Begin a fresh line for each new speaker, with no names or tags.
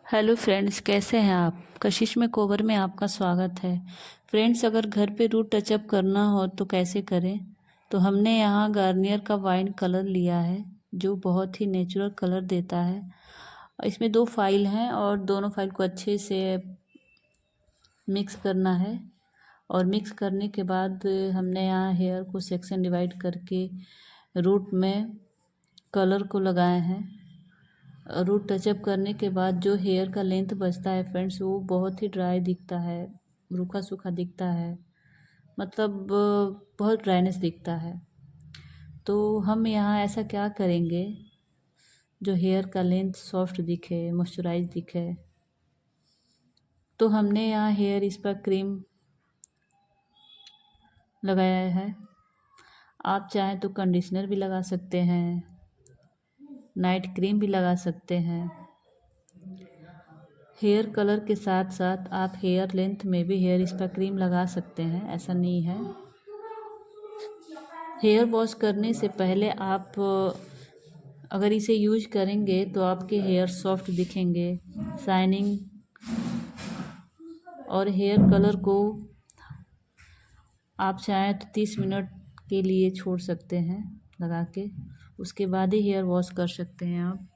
Hello friends, कैसे हैं आप। कशिश मेकओवर में आपका स्वागत है। फ्रेंड्स, अगर घर पे रूट टचअप करना हो तो कैसे करें। तो हमने यहाँ गार्नियर का वाइन कलर लिया है जो बहुत ही नेचुरल कलर देता है। इसमें 2 फाइल हैं और दोनों फाइल को अच्छे से मिक्स करना है। और मिक्स करने के बाद हमने यहाँ हेयर को सेक्शन डिवाइड करके रूट में कलर को लगाए हैं। रूट टचअप करने के बाद जो हेयर का लेंथ बचता है फ्रेंड्स, वो बहुत ही ड्राई दिखता है, रूखा सूखा दिखता है, मतलब बहुत ड्राइनेस दिखता है। तो हम यहाँ ऐसा क्या करेंगे जो हेयर का लेंथ सॉफ्ट दिखे, मॉइस्चराइज दिखे। तो हमने यहाँ हेयर इस पर क्रीम लगाया है। आप चाहें तो कंडीशनर भी लगा सकते हैं, नाइट क्रीम भी लगा सकते हैं। हेयर कलर के साथ साथ आप हेयर लेंथ में भी हेयर स्पा क्रीम लगा सकते हैं, ऐसा नहीं है। हेयर वॉश करने से पहले आप अगर इसे यूज करेंगे तो आपके हेयर सॉफ्ट दिखेंगे, शाइनिंग, और हेयर कलर को आप चाहें तो 30 मिनट के लिए छोड़ सकते हैं लगा के, उसके बाद ही हेयर वॉश कर सकते हैं आप।